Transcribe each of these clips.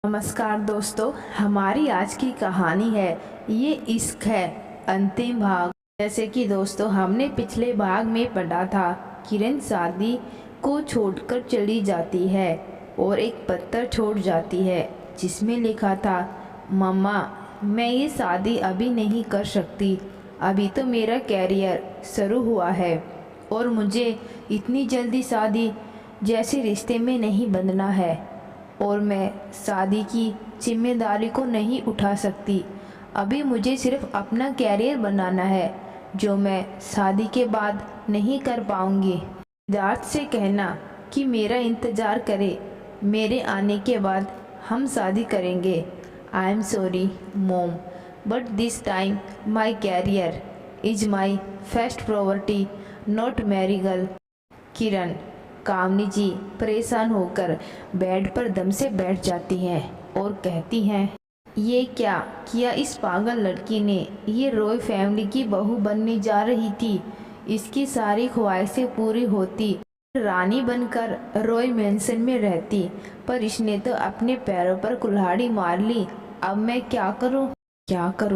नमस्कार दोस्तों, हमारी आज की कहानी है ये इश्क है अंतिम भाग। जैसे कि दोस्तों हमने पिछले भाग में पढ़ा था, किरण शादी को छोड़कर चली जाती है और एक पत्र छोड़ जाती है जिसमें लिखा था, मम्मा मैं ये शादी अभी नहीं कर सकती, अभी तो मेरा कैरियर शुरू हुआ है और मुझे इतनी जल्दी शादी जैसे रिश्ते में नहीं बंधना है और मैं शादी की जिम्मेदारी को नहीं उठा सकती। अभी मुझे सिर्फ अपना कैरियर बनाना है जो मैं शादी के बाद नहीं कर पाऊंगी। सिद्धार्थ से कहना कि मेरा इंतज़ार करे, मेरे आने के बाद हम शादी करेंगे। I am sorry mom, but this time my career is my first priority, not marriage. Kiran. Kamini ji परेशान होकर बेड पर दम से बैठ जाती हैं और कहती हैं, ये क्या किया इस पागल लड़की ने। ये रॉय फैमिली की बहू बनने जा रही थी, इसकी सारी ख्वाहिशें पूरी होती, रानी बनकर रॉय मैंसन में रहती, पर इसने तो अपने पैरों पर कुल्हाड़ी मार ली। अब मैं क्या करूं।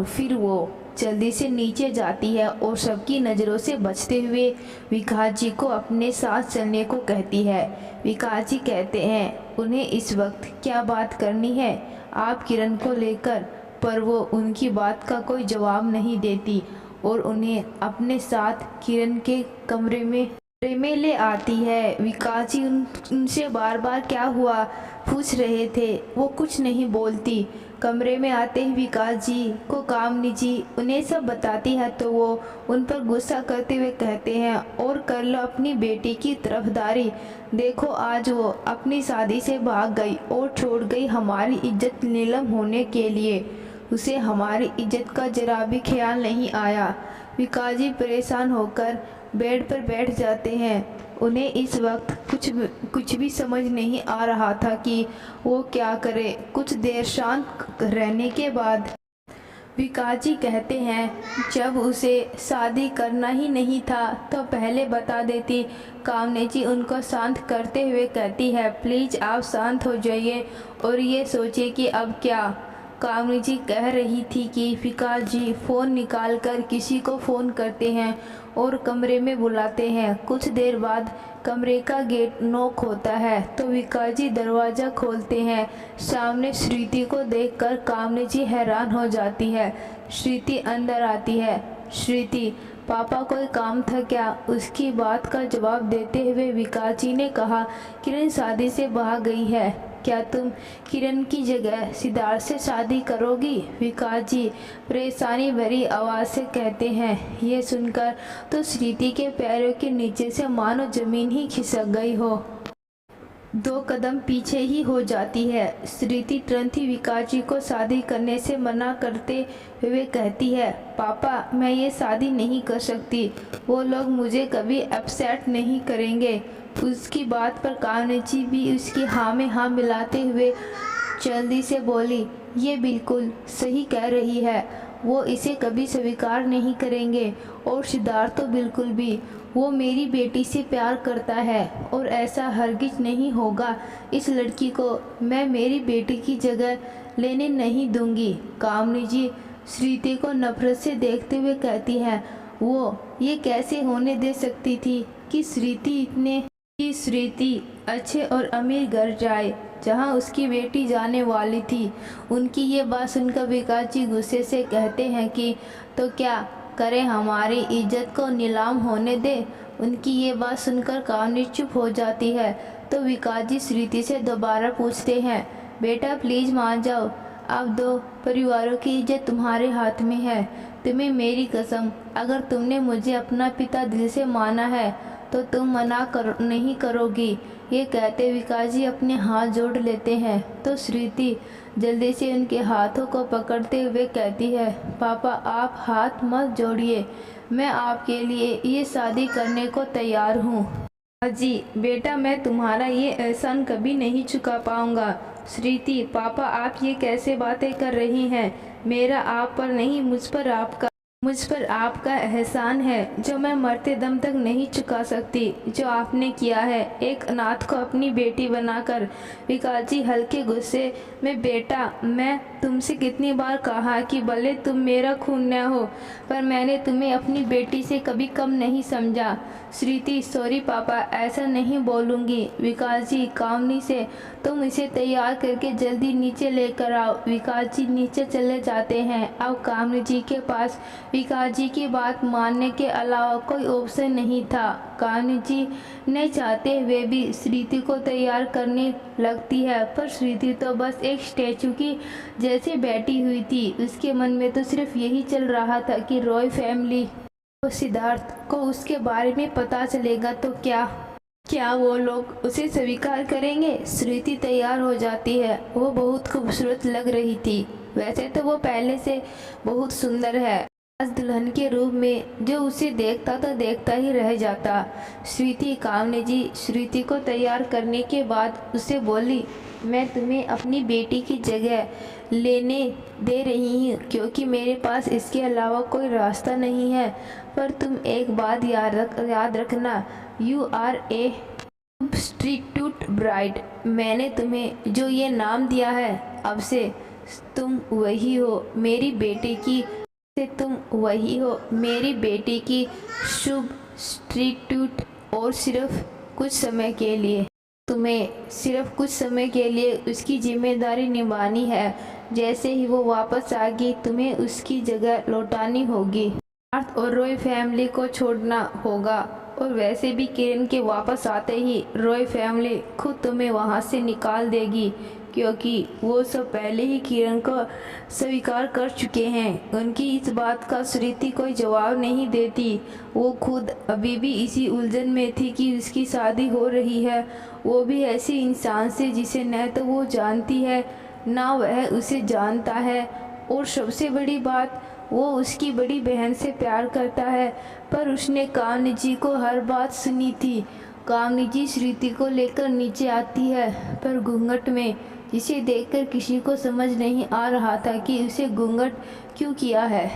फिर वो जल्दी से नीचे जाती है और सबकी नज़रों से बचते हुए विकास जी को अपने साथ चलने को कहती है। विकास जी कहते हैं उन्हें इस वक्त क्या बात करनी है आप किरण को लेकर, पर वो उनकी बात का कोई जवाब नहीं देती और उन्हें अपने साथ किरण के कमरे में ले आती है। विकास जी उनसे बार बार क्या हुआ पूछ रहे थे, वो कुछ नहीं बोलती। कमरे में आते ही विकास जी को कामनी जी उन्हें सब बताती है तो वो उन पर गुस्सा करते हुए कहते हैं, और कर लो अपनी बेटी की तरफदारी, देखो आज वो अपनी शादी से भाग गई और छोड़ गई हमारी इज्जत नीलम होने के लिए, उसे हमारी इज्जत का जरा भी ख्याल नहीं आया। विकास जी परेशान होकर बेड पर बैठ जाते हैं। उन्हें इस वक्त कुछ भी समझ नहीं आ रहा था कि वो क्या करे। कुछ देर शांत रहने के बाद विकास जी कहते हैं, जब उसे शादी करना ही नहीं था तो पहले बता देती। कामनी जी उनको शांत करते हुए कहती है, प्लीज़ आप शांत हो जाइए और ये सोचिए कि अब क्या। कामनी जी कह रही थी कि विकास जी फ़ोन निकालकर किसी को फ़ोन करते हैं और कमरे में बुलाते हैं। कुछ देर बाद कमरे का गेट नॉक होता है तो विकास जी दरवाज़ा खोलते हैं। सामने श्रुति को देखकर कामनी जी हैरान हो जाती है। श्रुति अंदर आती है। श्रुति, पापा कोई काम था क्या? उसकी बात का जवाब देते हुए विकास जी ने कहा, किरण शादी से भाग गई है, क्या तुम किरण की जगह सिद्धार्थ से शादी करोगी? विकास जी परेशानी भरी आवाज़ से कहते हैं। ये सुनकर तो श्रुति के पैरों के नीचे से मानो जमीन ही खिसक गई हो, 2 कदम पीछे ही हो जाती है। श्रुति तुरंत ही विकास जी को शादी करने से मना करते हुए कहती है, पापा मैं ये शादी नहीं कर सकती, वो लोग मुझे कभी अपसेट नहीं करेंगे। उसकी बात पर कामनी जी भी उसकी हाँ में हाँ मिलाते हुए जल्दी से बोली, ये बिल्कुल सही कह रही है, वो इसे कभी स्वीकार नहीं करेंगे और सिद्धार्थ तो बिल्कुल भी, वो मेरी बेटी से प्यार करता है और ऐसा हरगिज नहीं होगा। इस लड़की को मैं मेरी बेटी की जगह लेने नहीं दूंगी। कामनी जी श्रुति को नफरत से देखते हुए कहती हैं, वो ये कैसे होने दे सकती थी कि श्रुति अच्छे और अमीर घर जाए जहां उसकी बेटी जाने वाली थी। उनकी ये बात सुनकर विकास जी गुस्से से कहते हैं कि तो क्या करें, हमारी इज्जत को नीलाम होने दे। उनकी ये बात सुनकर कामनी चुप हो जाती है तो विकास जी श्रुति से दोबारा पूछते हैं, बेटा प्लीज़ मान जाओ, अब 2 परिवारों की इज्जत तुम्हारे हाथ में है। तुम्हें मेरी कसम, अगर तुमने मुझे अपना पिता दिल से माना है तो तुम नहीं करोगी। ये कहते विकास जी अपने हाथ जोड़ लेते हैं तो श्रुति जल्दी से उनके हाथों को पकड़ते हुए कहती है, पापा आप हाथ मत जोड़िए, मैं आपके लिए ये शादी करने को तैयार हूँ। जी बेटा, मैं तुम्हारा ये एहसान कभी नहीं चुका पाऊँगा। श्रुति, पापा आप ये कैसे बातें कर रही हैं, मेरा आप पर नहीं मुझ पर आपका मुझ पर आपका एहसान है जो मैं मरते दम तक नहीं चुका सकती। जो आपने किया है, एक अनाथ को अपनी बेटी बनाकर। विकास जी हल्के गुस्से में, बेटा मैं तुमसे कितनी बार कहा कि भले तुम मेरा खून न हो, पर मैंने तुम्हें अपनी बेटी से कभी कम नहीं समझा। श्रुति, सॉरी पापा, ऐसा नहीं बोलूँगी। विकास जी, कामनी से तुम इसे तैयार करके जल्दी नीचे लेकर आओ। विकास जी नीचे चले जाते हैं। अब कामनी जी के पास विकास जी की बात मानने के अलावा कोई ऑप्शन नहीं था। कामनी जी नहीं चाहते हुए भी श्रुति को तैयार करने लगती है, पर श्रुति तो बस एक स्टैचू की जैसे बैठी हुई थी। उसके मन में तो सिर्फ यही चल रहा था कि रॉय फैमिली और सिद्धार्थ को उसके बारे में पता चलेगा तो क्या वो लोग उसे स्वीकार करेंगे। श्रुति तैयार हो जाती है। वो बहुत खूबसूरत लग रही थी। वैसे तो वो पहले से बहुत सुंदर है। आज दुल्हन के रूप में जो उसे देखता तो देखता ही रह जाता। श्रुति, कामनी जी श्रुति को तैयार करने के बाद उसे बोली, मैं तुम्हें अपनी बेटी की जगह लेने दे रही हूँ क्योंकि मेरे पास इसके अलावा कोई रास्ता नहीं है। पर तुम एक बात याद रखना, you are a substitute bride. मैंने तुम्हें जो ये नाम दिया है, अब से तुम वही हो मेरी बेटी की सब्स्टिट्यूट। और सिर्फ कुछ समय के लिए तुम्हें सिर्फ कुछ समय के लिए उसकी जिम्मेदारी निभानी है। जैसे ही वो वापस आएगी तुम्हें उसकी जगह लौटानी होगी। पार्थ और रॉय फैमिली को छोड़ना होगा, और वैसे भी किरण के वापस आते ही रॉय फैमिली खुद तुम्हें वहाँ से निकाल देगी, क्योंकि वो सब पहले ही किरण को स्वीकार कर चुके हैं। उनकी इस बात का श्रुति कोई जवाब नहीं देती। वो खुद अभी भी इसी उलझन में थी कि उसकी शादी हो रही है, वो भी ऐसे इंसान से जिसे न तो वो जानती है ना वह उसे जानता है। और सबसे बड़ी बात, वो उसकी बड़ी बहन से प्यार करता है। पर उसने कामनी जी को हर बात सुनी थी। कामनी जी श्रुति को लेकर नीचे आती है, पर घूंघट में, जिसे देखकर किसी को समझ नहीं आ रहा था कि उसे घूंघट क्यों किया है।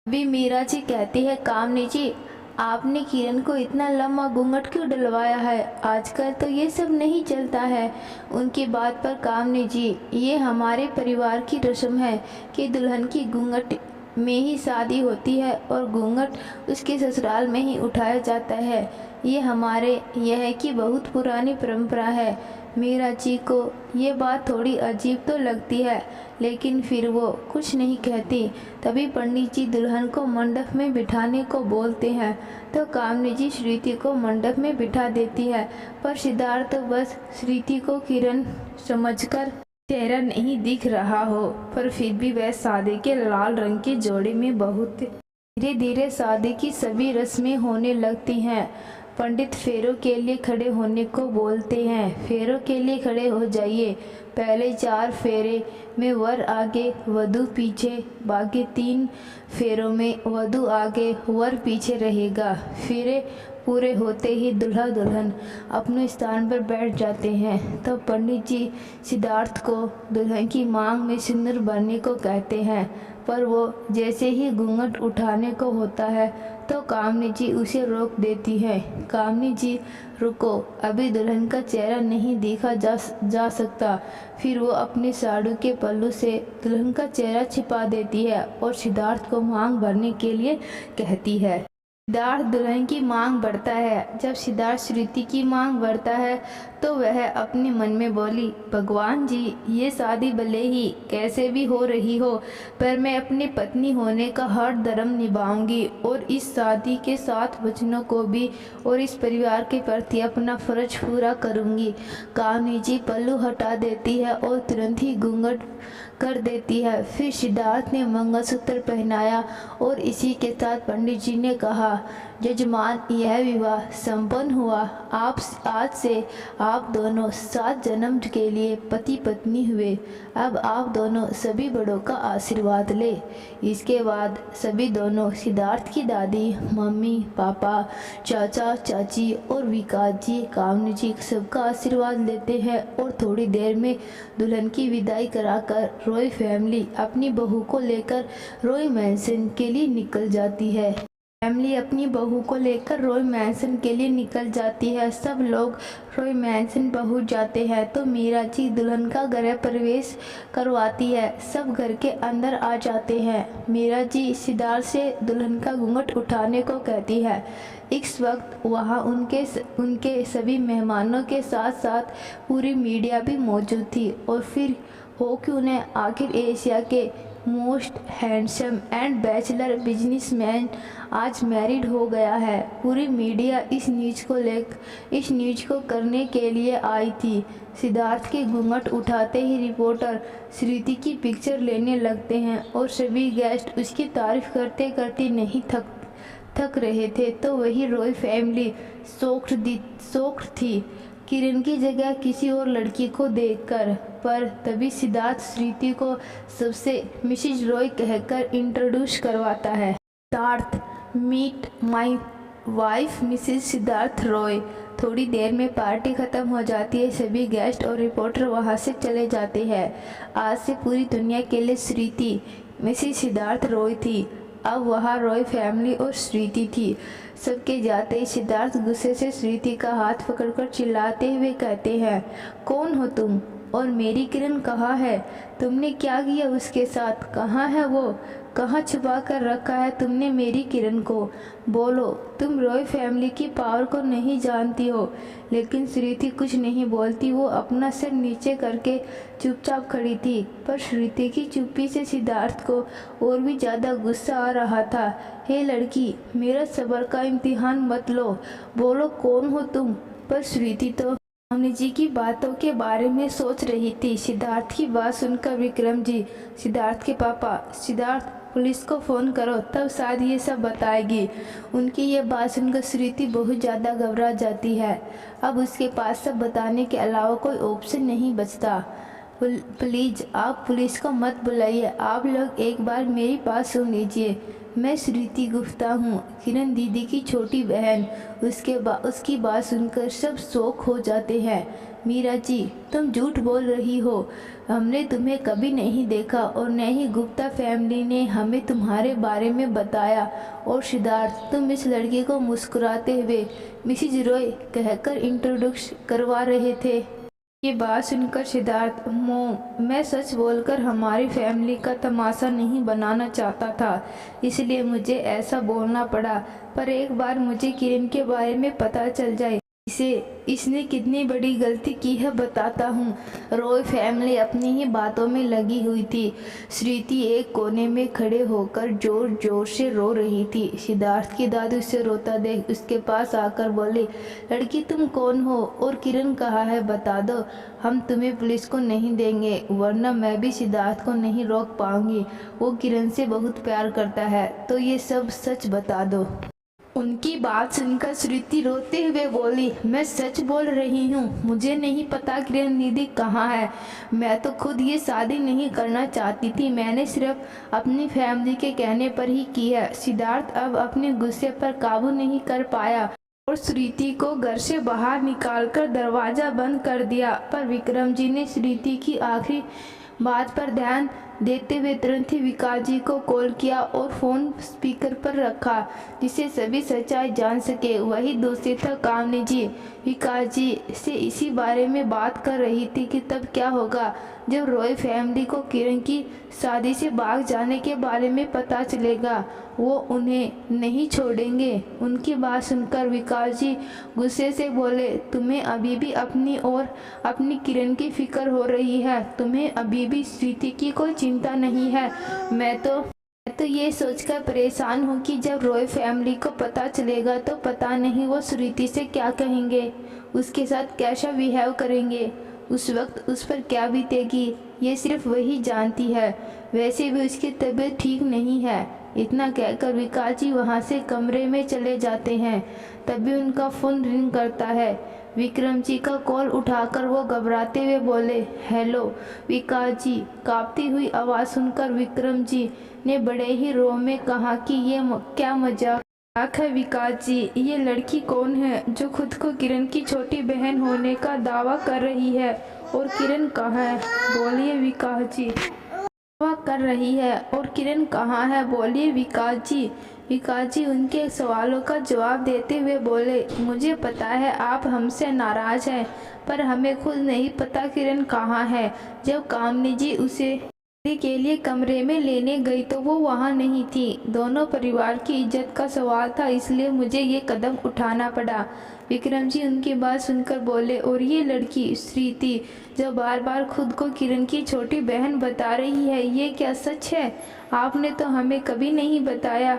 अभी मीरा जी कहती है, कामनी जी आपने किरण को इतना लंबा घूंघट क्यों डलवाया है? आजकल तो ये सब नहीं चलता है। उनकी बात पर कामनी जी, ये हमारे परिवार की रस्म है कि दुल्हन की घूंघट में ही शादी होती है और घूंघट उसके ससुराल में ही उठाया जाता है। ये हमारे यह की बहुत पुरानी परंपरा है। मीरा जी को ये बात थोड़ी अजीब तो लगती है, लेकिन फिर वो कुछ नहीं कहती। तभी पंडित जी दुल्हन को मंडप में बिठाने को बोलते हैं, तो कामनी जी श्रुति को मंडप में बिठा देती है। पर सिद्धार्थ तो बस श्रुति को किरण समझकर चेहरा नहीं दिख रहा हो, पर फिर भी वह शादी के लाल रंग के जोड़े में बहुत धीरे धीरे शादी की सभी रस्में होने लगती हैं। पंडित फेरों के लिए खड़े होने को बोलते हैं। फेरों के लिए खड़े हो जाइए। पहले 4 फेरे में वर आगे वधू पीछे, बाकी 3 फेरों में वधू आगे वर पीछे रहेगा। फेरे पूरे होते ही दूल्हा दुल्हन अपने स्थान पर बैठ जाते हैं। तब पंडित जी सिद्धार्थ को दुल्हन की मांग में सिंदूर भरने को कहते हैं, पर वो जैसे ही घूंघट उठाने को होता है तो कामनी जी उसे रोक देती है। कामनी जी, रुको, अभी दुल्हन का चेहरा नहीं देखा जा सकता। फिर वो अपने साड़ू के पल्लू से दुल्हन का चेहरा छिपा देती है और सिद्धार्थ को मांग भरने के लिए कहती है। सिद्धार्थ दुल्हन की मांग भरता है। जब सिद्धार्थ श्रुति की मांग भरता है तो वह अपने मन में बोली, भगवान जी, ये शादी भले ही कैसे भी हो रही हो, पर मैं अपनी पत्नी होने का हर धर्म निभाऊंगी और इस शादी के साथ वचनों को भी और इस परिवार के प्रति अपना फर्ज पूरा करूंगी। कामनी जी पल्लू हटा देती है और तुरंत ही घूंघट कर देती है। फिर सिद्धार्थ ने मंगलसूत्र पहनाया और इसी के साथ पंडित जी ने कहा, कहा, जजमान, यह विवाह संपन्न हुआ। आप आज से आप दोनों 7 जन्म के लिए पति पत्नी हुए। अब आप दोनों सभी बड़ों का आशीर्वाद ले। इसके बाद सभी दोनों सिद्धार्थ की दादी, मम्मी, पापा, चाचा, चाची और विकास जी, कामनी जी सबका आशीर्वाद लेते हैं और थोड़ी देर में दुल्हन की विदाई कराकर रॉय फैमिली अपनी बहू को लेकर रॉय मैंसन के लिए निकल जाती है। फैमिली अपनी बहू को लेकर रॉय मैंसन के लिए निकल जाती है। सब लोग रॉय मैंसन पहुंच जाते हैं तो मीरा जी दुल्हन का गृह प्रवेश करवाती है। सब घर के अंदर आ जाते हैं। मीरा जी सिद्धार्थ से दुल्हन का घूंघट उठाने को कहती है। इस वक्त वहां उनके सभी मेहमानों के साथ साथ पूरी मीडिया भी मौजूद थी और फिर हो कि उन्हें आखिर एशिया के most handsome and bachelor businessman आज मैरिड हो गया है। पूरी मीडिया इस न्यूज को करने के लिए आई थी। सिद्धार्थ के घूंघट उठाते ही रिपोर्टर श्रुति की पिक्चर लेने लगते हैं और सभी गेस्ट उसकी तारीफ करते करते नहीं थक रहे थे। तो वही रॉय फैमिली शॉक्ड थी किरण की जगह किसी और लड़की को देखकर। पर तभी सिद्धार्थ श्रुति को सबसे मिसेज रॉय कहकर इंट्रोड्यूस करवाता है। Siddharth, meet my wife Mrs Siddharth Roy. थोड़ी देर में पार्टी खत्म हो जाती है। सभी गेस्ट और रिपोर्टर वहां से चले जाते हैं। आज से पूरी दुनिया के लिए श्रुति मिसेज सिद्धार्थ रॉय थी। अब वहाँ रॉय फैमिली और श्रुति थी। सबके जाते ही सिद्धार्थ गुस्से से श्रुति का हाथ पकड़कर चिल्लाते हुए कहते हैं, कौन हो तुम और मेरी किरण कहाँ है? तुमने क्या किया उसके साथ? कहाँ है वो? कहाँ छुपा कर रखा है तुमने मेरी किरण को? बोलो, तुम रॉय फैमिली की पावर को नहीं जानती हो। लेकिन श्रुति कुछ नहीं बोलती। वो अपना सिर नीचे करके चुपचाप खड़ी थी। पर श्रुति की चुप्पी से सिद्धार्थ को और भी ज़्यादा गुस्सा आ रहा था। हे लड़की, मेरा सब्र का इम्तिहान मत लो। बोलो, कौन हो तुम? पर श्रुति तो कामनी जी की बातों के बारे में सोच रही थी। सिद्धार्थ की बात सुनकर विक्रम जी, सिद्धार्थ के पापा, सिद्धार्थ पुलिस को फ़ोन करो, तब शायद ये सब बताएगी। उनकी ये बात सुनकर श्रुति बहुत ज़्यादा घबरा जाती है। अब उसके पास सब बताने के अलावा कोई ऑप्शन नहीं बचता। प्लीज़ आप पुलिस को मत बुलाइए। आप लोग एक बार मेरी बात सुन लीजिए। मैं श्रुति गुप्ता हूँ, किरण दीदी की छोटी बहन। उसकी बात सुनकर सब शौक हो जाते हैं। मीरा जी, तुम झूठ बोल रही हो। हमने तुम्हें कभी नहीं देखा और न ही गुप्ता फैमिली ने हमें तुम्हारे बारे में बताया। और सिद्धार्थ, तुम इस लड़की को मुस्कुराते हुए मिसेज रॉय कहकर इंट्रोड्यूस करवा रहे थे। ये बात सुनकर सिद्धार्थ, मोम, मैं सच बोलकर हमारी फैमिली का तमाशा नहीं बनाना चाहता था, इसलिए मुझे ऐसा बोलना पड़ा। पर एक बार मुझे किरण के बारे में पता चल जाए, इसने कितनी बड़ी गलती की है बताता हूँ। रॉय फैमिली अपनी ही बातों में लगी हुई थी। श्रुति एक कोने में खड़े होकर जोर जोर से रो रही थी। सिद्धार्थ की दादी उसे रोता देख उसके पास आकर बोली, लड़की तुम कौन हो और किरण कहाँ है? बता दो, हम तुम्हें पुलिस को नहीं देंगे, वरना मैं भी सिद्धार्थ को नहीं रोक पाऊंगी। वो किरण से बहुत प्यार करता है, तो ये सब सच बता दो। उनकी बात सुनकर श्रुति रोते हुए बोली, मैं सच बोल रही हूँ। मुझे नहीं पता किरण दीदी कहाँ है। मैं तो खुद ये शादी नहीं करना चाहती थी। मैंने सिर्फ अपनी फैमिली के कहने पर ही की है। सिद्धार्थ अब अपने गुस्से पर काबू नहीं कर पाया और श्रुति को घर से बाहर निकालकर दरवाज़ा बंद कर दिया। पर विक्रम जी ने श्रुति की आखिरी बात पर ध्यान देते हुए तुरंत ही विकास जी को कॉल किया और फ़ोन स्पीकर पर रखा, जिससे सभी सच्चाई जान सके। वही दूसरी तरफ कामनी जी विकास जी से इसी बारे में बात कर रही थी कि तब क्या होगा जब रॉय फैमिली को किरण की शादी से भाग जाने के बारे में पता चलेगा। वो उन्हें नहीं छोड़ेंगे। उनकी बात सुनकर विकास जी गुस्से से बोले, तुम्हें अभी भी अपनी और अपनी किरण की फिक्र हो रही है। तुम्हें अभी भी श्रुति की कोई चिंता नहीं है। मैं तो ये सोचकर परेशान हूँ कि जब रॉय फैमिली को पता चलेगा तो पता नहीं वो श्रुति से क्या कहेंगे, उसके साथ कैसा बिहेव करेंगे। उस वक्त उस पर क्या बीतेगी ये सिर्फ वही जानती है। वैसे भी उसकी तबीयत ठीक नहीं है। इतना कहकर विकास जी वहाँ से कमरे में चले जाते हैं। तभी उनका फ़ोन रिंग करता है। विक्रम जी का कॉल उठाकर वो घबराते हुए बोले, हेलो विकास जी। कांपती हुई आवाज़ सुनकर विक्रम जी ने बड़े ही रोह में कहा कि ये क्या मजाक है विकास जी। ये लड़की कौन है जो खुद को किरण की छोटी बहन होने का दावा कर रही है, और किरण कहाँ है? बोलिए विकास जी। दावा कर रही है और किरण कहाँ है? बोलिए विकास जी। विकास जी उनके सवालों का जवाब देते हुए बोले, मुझे पता है आप हमसे नाराज़ हैं, पर हमें खुद नहीं पता किरण कहाँ है। जब कामनी जी उसे के लिए कमरे में लेने गई तो वो वहाँ नहीं थी। दोनों परिवार की इज्जत का सवाल था, इसलिए मुझे ये कदम उठाना पड़ा। विक्रम जी उनकी बात सुनकर बोले, और ये लड़की श्रीति जो बार बार खुद को किरण की छोटी बहन बता रही है, ये क्या सच है? आपने तो हमें कभी नहीं बताया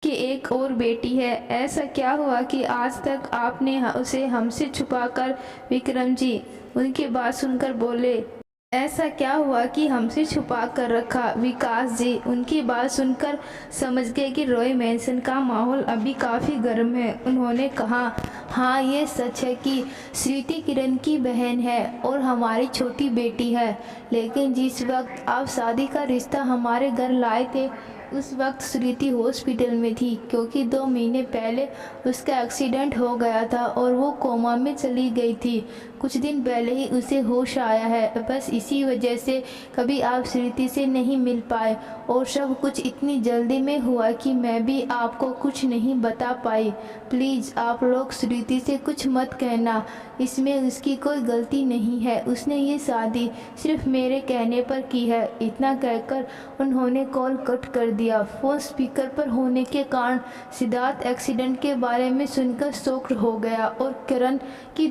कि एक और बेटी है। ऐसा क्या हुआ कि आज तक आपने उसे हमसे छुपाकर? विक्रम जी उनकी बात सुनकर बोले, ऐसा क्या हुआ कि हमसे छुपा कर रखा? विकास जी उनकी बात सुनकर समझ गए कि रॉय मैंसन का माहौल अभी काफ़ी गर्म है। उन्होंने कहा, हाँ ये सच है कि श्रीति किरण की बहन है और हमारी छोटी बेटी है, लेकिन जिस वक्त आप शादी का रिश्ता हमारे घर लाए थे उस वक्त श्रीति हॉस्पिटल में थी, क्योंकि 2 महीने पहले उसका एक्सीडेंट हो गया था और वो कोमा में चली गई थी। कुछ दिन पहले ही उसे होश आया है। बस इसी वजह से कभी आप श्रीति से नहीं मिल पाए, और सब कुछ इतनी जल्दी में हुआ कि मैं भी आपको कुछ नहीं बता पाई। प्लीज़ आप लोग श्रीति से कुछ मत कहना, इसमें उसकी कोई गलती नहीं है। उसने ये शादी सिर्फ मेरे कहने पर की है। इतना कहकर उन्होंने कॉल कट कर दिया। फ़ोन स्पीकर पर होने के कारण सिद्धार्थ एक्सीडेंट के बारे में सुनकर शॉक्ड हो गया और करण की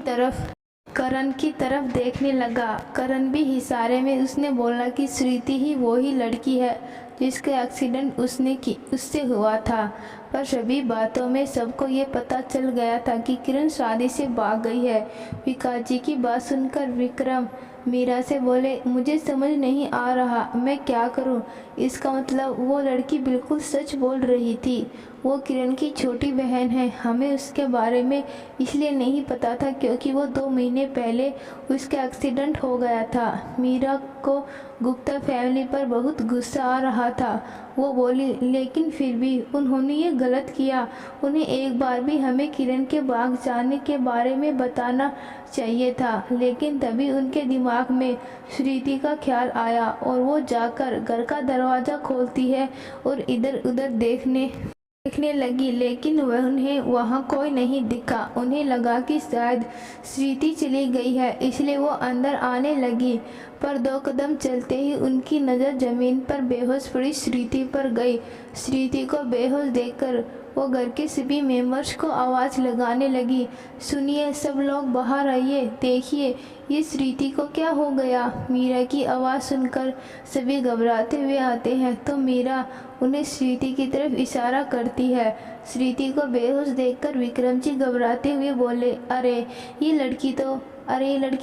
तरफ देखने लगा। करण भी इशारे में उसने बोला कि श्रीति ही वो ही लड़की है जिसका एक्सीडेंट उससे हुआ था। पर सभी बातों में सबको ये पता चल गया था कि किरण शादी से भाग गई है। विकास जी की बात सुनकर विक्रम मीरा से बोले, मुझे समझ नहीं आ रहा मैं क्या करूं। इसका मतलब वो लड़की बिल्कुल सच बोल रही थी। वो किरण की छोटी बहन है। हमें उसके बारे में इसलिए नहीं पता था क्योंकि वो 2 महीने पहले उसका एक्सीडेंट हो गया था। मीरा को गुप्ता फैमिली पर बहुत गुस्सा आ रहा था। वो बोली, लेकिन फिर भी उन्होंने ये गलत किया। उन्हें एक बार भी हमें किरण के भाग जाने के बारे में बताना चाहिए था। लेकिन तभी उनके दिमाग में श्रीति का ख्याल आया और वो जाकर घर का दरवाज़ा खोलती है और इधर उधर देखने लगी, लेकिन उन्हें वहाँ कोई नहीं दिखा। उन्हें लगा कि शायद श्रीति चली गई है, इसलिए वो अंदर आने लगी। पर 2 कदम चलते ही उनकी नज़र ज़मीन पर बेहोश पड़ी श्रीति पर गई। श्रीति को बेहोश देखकर वो घर के सभी मेंबर्स को आवाज़ लगाने लगी, सुनिए सब लोग बाहर आइए, देखिए ये श्रीति को क्या हो गया। मीरा की आवाज़ सुनकर सभी घबराते हुए आते हैं तो मीरा उन्हें श्रीति की तरफ इशारा करती है। श्रीति को बेहोश देखकर विक्रम जी घबराते हुए बोले, अरे ये लड़की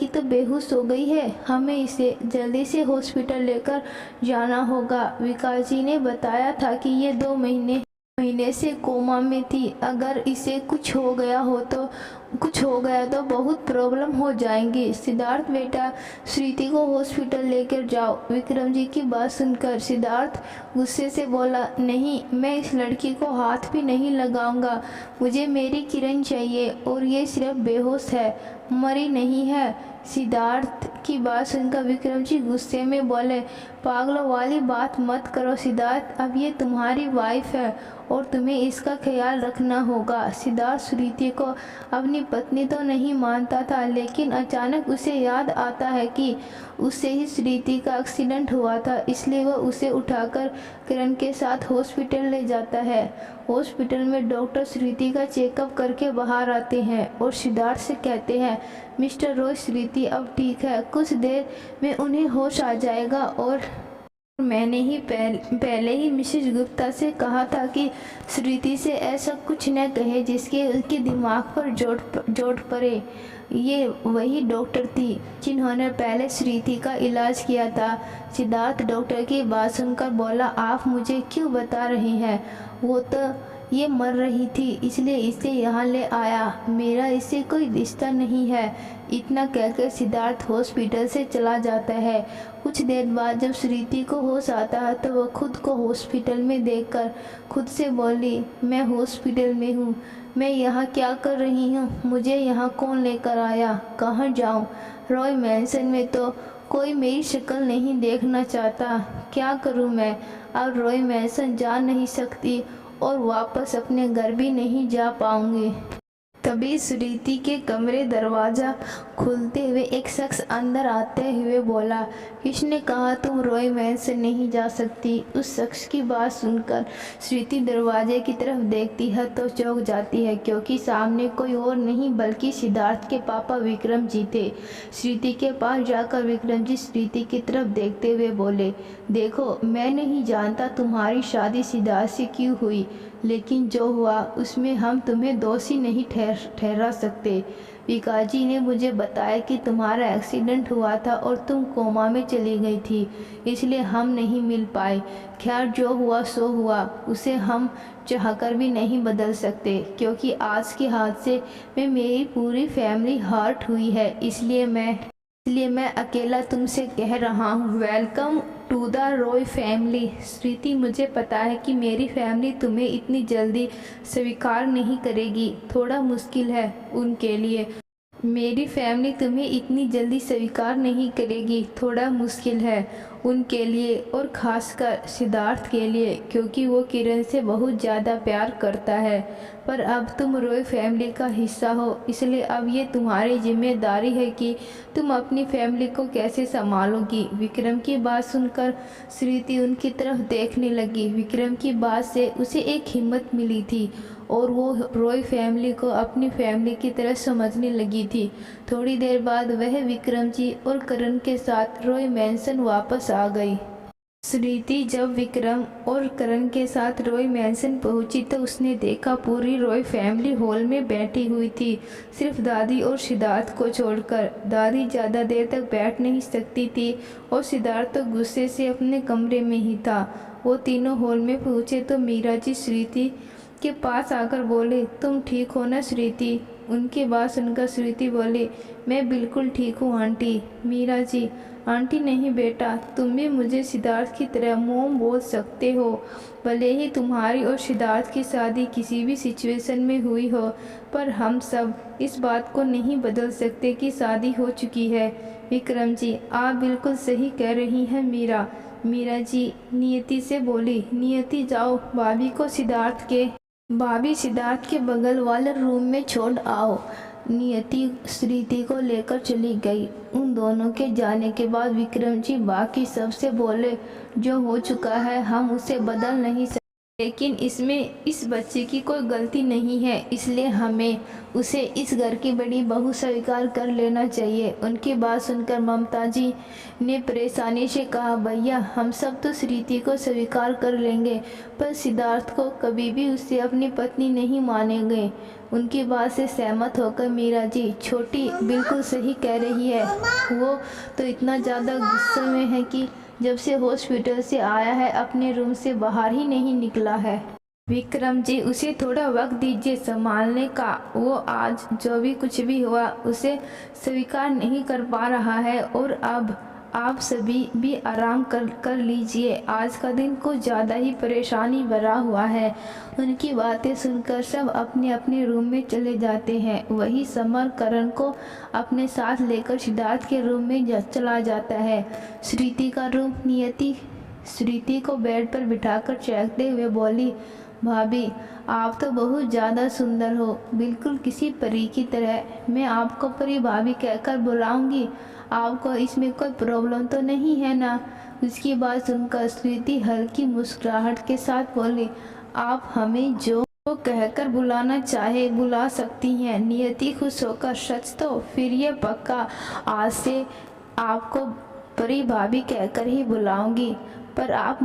तो बेहोश हो गई है, हमें इसे जल्दी से हॉस्पिटल लेकर जाना होगा। विकास जी ने बताया था कि ये 2 महीने से कोमा में थी। अगर इसे कुछ हो गया तो बहुत प्रॉब्लम हो जाएंगी। सिद्धार्थ बेटा श्रीति को हॉस्पिटल लेकर जाओ। विक्रम जी की बात सुनकर सिद्धार्थ गुस्से से बोला, नहीं मैं इस लड़की को हाथ भी नहीं लगाऊंगा। मुझे मेरी किरण चाहिए और ये सिर्फ बेहोश है, मरी नहीं है। सिद्धार्थ की बात सुनकर विक्रम जी गुस्से में बोले, पागलों वाली बात मत करो सिद्धार्थ, अब ये तुम्हारी वाइफ है और तुम्हें इसका ख्याल रखना होगा। सिद्धार्थ श्रीति को अपनी पत्नी तो नहीं मानता था, लेकिन अचानक उसे याद आता है कि उससे ही श्रीति का एक्सीडेंट हुआ था, इसलिए वह उसे उठाकर किरण के साथ हॉस्पिटल ले जाता है। हॉस्पिटल में डॉक्टर श्रीति का चेकअप करके बाहर आते हैं और सिद्धार्थ से कहते हैं, मिस्टर रॉय श्रीति अब ठीक है, कुछ देर में उन्हें होश आ जाएगा और मैंने ही पहले ही मिसेज गुप्ता से कहा था कि श्रुति से ऐसा कुछ न कहे जिसके उसके दिमाग पर चोट पड़े। ये वही डॉक्टर थी जिन्होंने पहले श्रुति का इलाज किया था। सिद्धार्थ डॉक्टर की बात सुनकर बोला, आप मुझे क्यों बता रही हैं? वो तो ये मर रही थी इसलिए इसे यहाँ ले आया, मेरा इससे कोई रिश्ता नहीं है। इतना कहकर सिद्धार्थ हॉस्पिटल से चला जाता है। कुछ देर बाद जब श्रुति को होश आता है तो वह खुद को हॉस्पिटल में देखकर खुद से बोली, मैं हॉस्पिटल में हूँ, मैं यहाँ क्या कर रही हूँ? मुझे यहाँ कौन लेकर आया? कहाँ जाऊँ? रॉय मैंसन में तो कोई मेरी शक्ल नहीं देखना चाहता, क्या करूँ मैं? अब रॉय मैंसन जा नहीं सकती और वापस अपने घर भी नहीं जा पाऊंगी। तभी श्रुति के कमरे दरवाज़ा खुलते हुए एक शख्स अंदर आते हुए बोला, किसने कहा तुम रॉय मैंसन नहीं जा सकती? उस शख्स की बात सुनकर श्रुति दरवाजे की तरफ देखती है तो चौंक जाती है, क्योंकि सामने कोई और नहीं बल्कि सिद्धार्थ के पापा विक्रम जी थे। श्रुति के पास जाकर विक्रम जी श्रुति की तरफ देखते हुए बोले, देखो मैं नहीं जानता तुम्हारी शादी सिद्धार्थ से क्यों हुई, लेकिन जो हुआ उसमें हम तुम्हें दोषी नहीं ठहरा सकते। विकास जी ने मुझे बताया कि तुम्हारा एक्सीडेंट हुआ था और तुम कोमा में चली गई थी, इसलिए हम नहीं मिल पाए। खैर जो हुआ सो हुआ, उसे हम चाहकर भी नहीं बदल सकते, क्योंकि आज के हादसे में मेरी पूरी फैमिली हर्ट हुई है। इसलिए मैं अकेला तुमसे कह रहा हूँ, welcome to the Roy family. Shruti, मुझे पता है कि मेरी फैमिली तुम्हें इतनी जल्दी स्वीकार नहीं करेगी, थोड़ा मुश्किल है उनके लिए। मेरी फैमिली तुम्हें इतनी जल्दी स्वीकार नहीं करेगी, थोड़ा मुश्किल है उनके लिए, और ख़ासकर सिद्धार्थ के लिए, क्योंकि वो किरण से बहुत ज़्यादा प्यार करता है। पर अब तुम रॉय फैमिली का हिस्सा हो, इसलिए अब ये तुम्हारी जिम्मेदारी है कि तुम अपनी फैमिली को कैसे संभालोगी। विक्रम की बात सुनकर श्रुति उनकी तरफ देखने लगी। विक्रम की बात से उसे एक हिम्मत मिली थी और वो रॉय फैमिली को अपनी फैमिली की तरह समझने लगी थी। थोड़ी देर बाद वह विक्रम जी और करण के साथ रॉय मैंसन वापस आ गई। श्रुति जब विक्रम और करण के साथ रॉय मैंसन पहुंची तो उसने देखा पूरी रॉय फैमिली हॉल में बैठी हुई थी, सिर्फ दादी और सिद्धार्थ को छोड़कर। दादी ज़्यादा देर तक बैठ नहीं सकती थी और सिद्धार्थ तो गुस्से से अपने कमरे में ही था। वो तीनों हॉल में पहुंचे तो मीरा जी श्रुति के पास आकर बोले, तुम ठीक हो ना श्रुति? उनकी बात सुनकर श्रुति बोली, मैं बिल्कुल ठीक हूँ आंटी। मीरा जी, आंटी नहीं बेटा, तुम भी मुझे सिद्धार्थ की तरह मोम बोल सकते हो। भले ही तुम्हारी और सिद्धार्थ की शादी किसी भी सिचुएशन में हुई हो, पर हम सब इस बात को नहीं बदल सकते कि शादी हो चुकी है। विक्रम जी, आप बिल्कुल सही कह रही हैं मीरा। मीरा जी नियति से बोली, नियति जाओ भाभी सिद्धार्थ के बगल वाले रूम में छोड़ आओ। नियति श्रुति को लेकर चली गई। उन दोनों के जाने के बाद विक्रम जी बाकी सबसे बोले, जो हो चुका है हम उसे बदल नहीं सकते, लेकिन इसमें इस बच्चे की कोई गलती नहीं है, इसलिए हमें उसे इस घर की बड़ी बहू स्वीकार कर लेना चाहिए। उनकी बात सुनकर ममता जी ने परेशानी से कहा, भैया हम सब तो श्रुति को स्वीकार कर लेंगे, पर सिद्धार्थ को कभी भी उससे अपनी पत्नी नहीं मानेंगे। उनकी बात से सहमत होकर मीरा जी, छोटी बिल्कुल सही कह रही है, वो तो इतना ज़्यादा गुस्से में है कि जब से हॉस्पिटल से आया है अपने रूम से बाहर ही नहीं निकला है। विक्रम जी, उसे थोड़ा वक्त दीजिए संभालने का, वो आज जो भी कुछ भी हुआ उसे स्वीकार नहीं कर पा रहा है। और अब आप सभी भी आराम कर लीजिए, आज का दिन कुछ ज़्यादा ही परेशानी भरा हुआ है। उनकी बातें सुनकर सब अपने अपने रूम में चले जाते हैं। वही समर करण को अपने साथ लेकर सिद्धार्थ के रूम में चला जाता है। श्रुति का रूम। नियति श्रुति को बेड पर बिठाकर चेखते हुए बोली, भाभी आप तो बहुत ज़्यादा सुंदर हो, बिल्कुल किसी परी की तरह। मैं आपको परी भाभी कहकर बुलाऊंगी, आपको इसमें कोई प्रॉब्लम तो नहीं है ना? उसकी बात सुनकर श्रुति हल्की मुस्कुराहट के साथ बोली, आप हमें जो कहकर बुलाना चाहे बुला सकती हैं। नियति खुश होकर, सच तो फिर ये पक्का, आज से आपको परी भाभी कहकर ही बुलाऊंगी। पर आप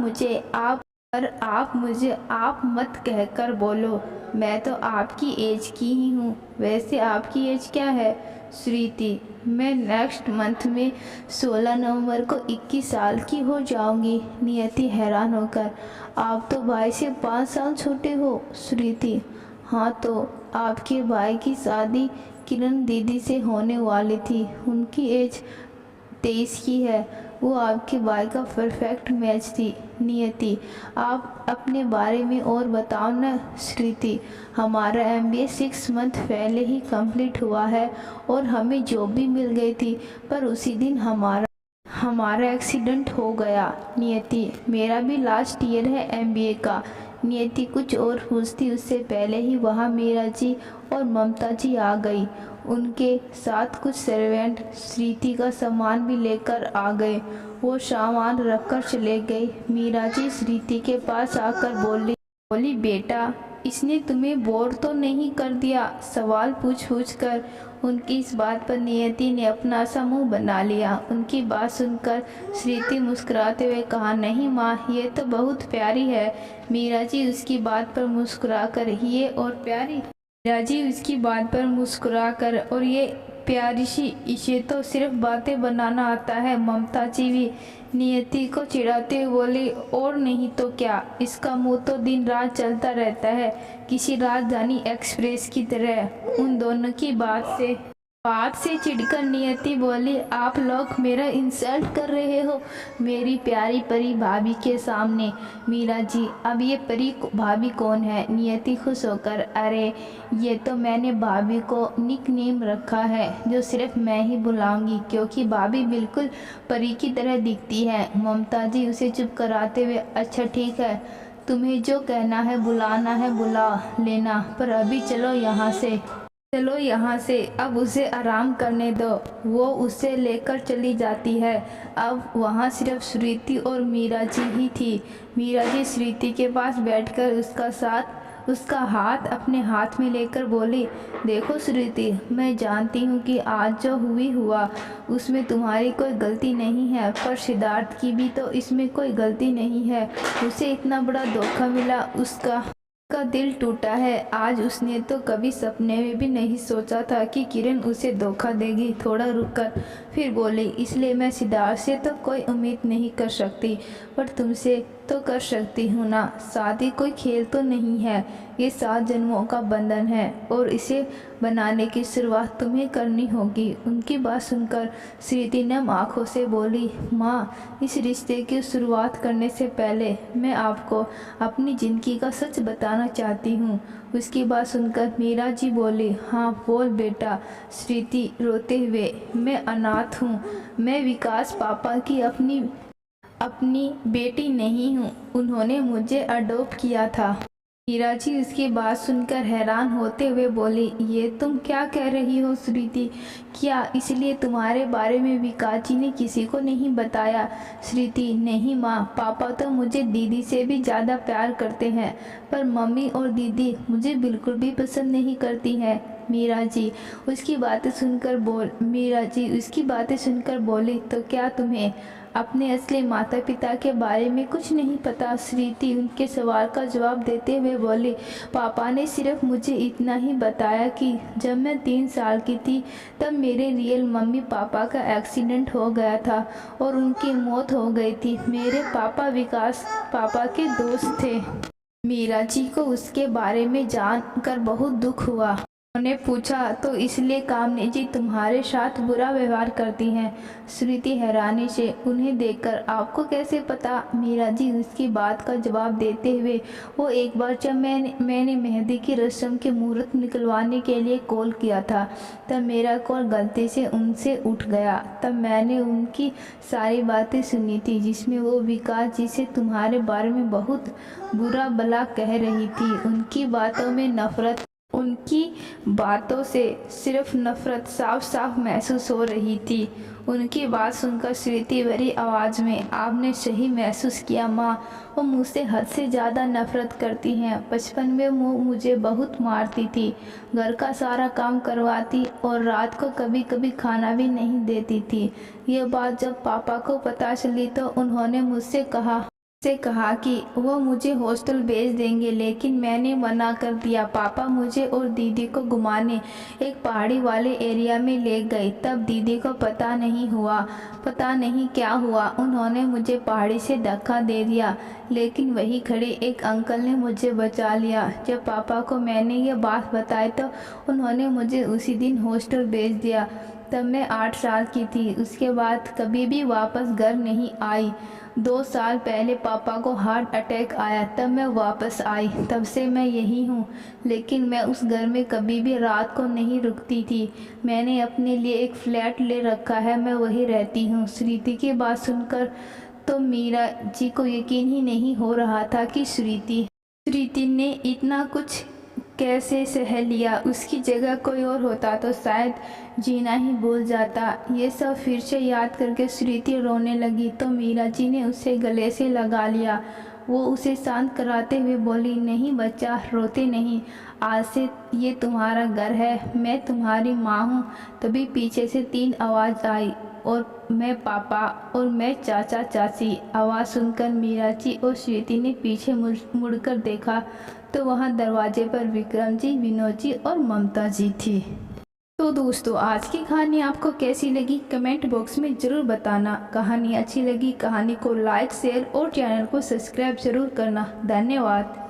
मुझे आप मत कहकर बोलो। मैं तो आपकी एज की ही हूँ। वैसे आपकी एज क्या है श्रुति? मैं नेक्स्ट मंथ में 16 नवंबर को 21 साल की हो जाऊंगी। नियति हैरान होकर, आप तो भाई से 5 साल छोटे हो श्रुति। हाँ, तो आपके भाई की शादी किरण दीदी से होने वाली थी। उनकी एज 23 की है। वो आपके भाई का परफेक्ट मैच थी। नियति, आप अपने बारे में और बताओ न श्रुति। हमारा MBA 6 मंथ पहले ही कंप्लीट हुआ है और हमें जॉब भी मिल गई थी, पर उसी दिन हमारा एक्सीडेंट हो गया। नियति, मेरा भी लास्ट ईयर है MBA का। नियति कुछ और पूछती उससे पहले ही वहाँ मीरा जी और ममता जी आ गई। उनके साथ कुछ सर्वेंट श्रुति का सामान भी लेकर आ गए। वो सामान रखकर चले गए। मीरा जी श्रुति के पास आकर बोली बेटा, इसने तुम्हें बोर तो नहीं कर दिया? सवाल पूछ कर उनकी इस बात पर नियति ने अपना सा मुंह बना लिया। उनकी बात सुनकर श्रुति मुस्कुराते हुए कहा, नहीं माँ, ये तो बहुत प्यारी है। मीरा जी उसकी बात पर मुस्कुराकर, ये प्यारी सी, इसे तो सिर्फ बातें बनाना आता है। ममता जी भी नियति को चिढ़ाते हुए बोली, और नहीं तो क्या, इसका मुंह तो दिन रात चलता रहता है, किसी राजधानी एक्सप्रेस की तरह। उन दोनों की बात से चिढ़कर नियति बोली, आप लोग मेरा इंसल्ट कर रहे हो मेरी प्यारी परी भाभी के सामने। मीरा जी, अब ये परी भाभी कौन है? नियति खुश होकर, अरे ये तो मैंने भाभी को निक नेम रखा है, जो सिर्फ मैं ही बुलाऊंगी, क्योंकि भाभी बिल्कुल परी की तरह दिखती है। ममता जी उसे चुप कराते हुए, अच्छा ठीक है, तुम्हें जो कहना है बुलाना है बुला लेना, पर अभी चलो यहाँ से। अब उसे आराम करने दो। वो उसे लेकर चली जाती है। अब वहाँ सिर्फ श्रुति और मीरा जी ही थी। मीरा जी श्रुति के पास बैठकर उसका हाथ अपने हाथ में लेकर बोली, देखो श्रुति, मैं जानती हूँ कि आज जो हुआ उसमें तुम्हारी कोई गलती नहीं है, पर सिद्धार्थ की भी तो इसमें कोई गलती नहीं है। उसे इतना बड़ा धोखा मिला, उसका दिल टूटा है। आज उसने तो कभी सपने में भी नहीं सोचा था कि किरण उसे धोखा देगी। थोड़ा रुककर फिर बोली, इसलिए मैं सिद्धार्थ से तो कोई उम्मीद नहीं कर सकती, पर तुमसे तो कर सकती हूँ ना। शादी कोई खेल तो नहीं है, ये 7 जन्मों का बंधन है और इसे बनाने की शुरुआत तुम्हें करनी होगी। उनकी बात सुनकर श्रुति नम आँखों से बोली, माँ, इस रिश्ते की शुरुआत करने से पहले मैं आपको अपनी ज़िंदगी का सच बताना चाहती हूँ। उसकी बात सुनकर मीरा जी बोली, हाँ बोल बेटा। श्रुति रोते हुए, मैं अनाथ हूँ, मैं विकास पापा की अपनी बेटी नहीं हूँ, उन्होंने मुझे अडॉप्ट किया था। मीरा जी उसकी बात सुनकर हैरान होते हुए बोली, ये तुम क्या कह रही हो श्रुति? क्या इसलिए तुम्हारे बारे में विकास जी ने किसी को नहीं बताया? श्रुति, नहीं माँ, पापा तो मुझे दीदी से भी ज़्यादा प्यार करते हैं, पर मम्मी और दीदी मुझे बिल्कुल भी पसंद नहीं करती हैं। मीरा जी उसकी बातें सुनकर बोली, तो क्या तुम्हें अपने असली माता पिता के बारे में कुछ नहीं पता? श्रुति उनके सवाल का जवाब देते हुए बोली, पापा ने सिर्फ मुझे इतना ही बताया कि जब मैं 3 साल की थी तब मेरे रियल मम्मी पापा का एक्सीडेंट हो गया था और उनकी मौत हो गई थी। मेरे पापा विकास पापा के दोस्त थे। मीरा जी को उसके बारे में जानकर बहुत दुख हुआ। उन्होंने पूछा, तो इसलिए कामनी जी तुम्हारे साथ बुरा व्यवहार करती हैं? श्रुति हैरानी से उन्हें देखकर, आपको कैसे पता? मीरा जी उसकी बात का जवाब देते हुए, वो एक बार जब मैंने मेहंदी की रस्म के मुहूर्त निकलवाने के लिए कॉल किया था, तब मेरा कॉल गलती से उनसे उठ गया। तब मैंने उनकी सारी बातें सुनी थी, जिसमें वो विकास जी से तुम्हारे बारे में बहुत बुरा भला कह रही थी। उनकी बातों से सिर्फ नफरत साफ साफ महसूस हो रही थी। उनकी बात सुनकर श्रुति भरी आवाज़ में, आपने सही महसूस किया माँ, वो मुझसे हद से ज़्यादा नफरत करती हैं। बचपन में वो मुझे बहुत मारती थी, घर का सारा काम करवाती और रात को कभी कभी खाना भी नहीं देती थी। ये बात जब पापा को पता चली तो उन्होंने मुझसे कहा, से कहा कि वो मुझे हॉस्टल भेज देंगे, लेकिन मैंने मना कर दिया। पापा मुझे और दीदी को घुमाने एक पहाड़ी वाले एरिया में ले गए। तब दीदी को पता नहीं हुआ, पता नहीं क्या हुआ, उन्होंने मुझे पहाड़ी से धक्का दे दिया, लेकिन वहीं खड़े एक अंकल ने मुझे बचा लिया। जब पापा को मैंने ये बात बताई तो उन्होंने मुझे उसी दिन हॉस्टल भेज दिया। तब मैं 8 साल की थी। उसके बाद कभी भी वापस घर नहीं आई। 2 साल पहले पापा को हार्ट अटैक आया, तब मैं वापस आई। तब से मैं यही हूँ, लेकिन मैं उस घर में कभी भी रात को नहीं रुकती थी। मैंने अपने लिए एक फ्लैट ले रखा है, मैं वही रहती हूँ। श्रुति की बात सुनकर तो मीरा जी को यकीन ही नहीं हो रहा था कि श्रुति ने इतना कुछ कैसे सह लिया। उसकी जगह कोई और होता तो शायद जीना ही भूल जाता। ये सब फिर से याद करके श्रुति रोने लगी तो मीरा जी ने उसे गले से लगा लिया। वो उसे शांत कराते हुए बोली, नहीं बच्चा, रोते नहीं, आज से ये तुम्हारा घर है, मैं तुम्हारी माँ हूँ। तभी पीछे से 3 आवाज़ आई, और मैं पापा, और मैं चाचा चाची। आवाज़ सुनकर मीरा जी और श्रुति ने पीछे मुड़कर देखा तो वहाँ दरवाजे पर विक्रम जी, विनोद जी और ममता जी थी। तो दोस्तों, आज की कहानी आपको कैसी लगी कमेंट बॉक्स में ज़रूर बताना। कहानी अच्छी लगी, कहानी को लाइक, शेयर और चैनल को सब्सक्राइब ज़रूर करना। धन्यवाद।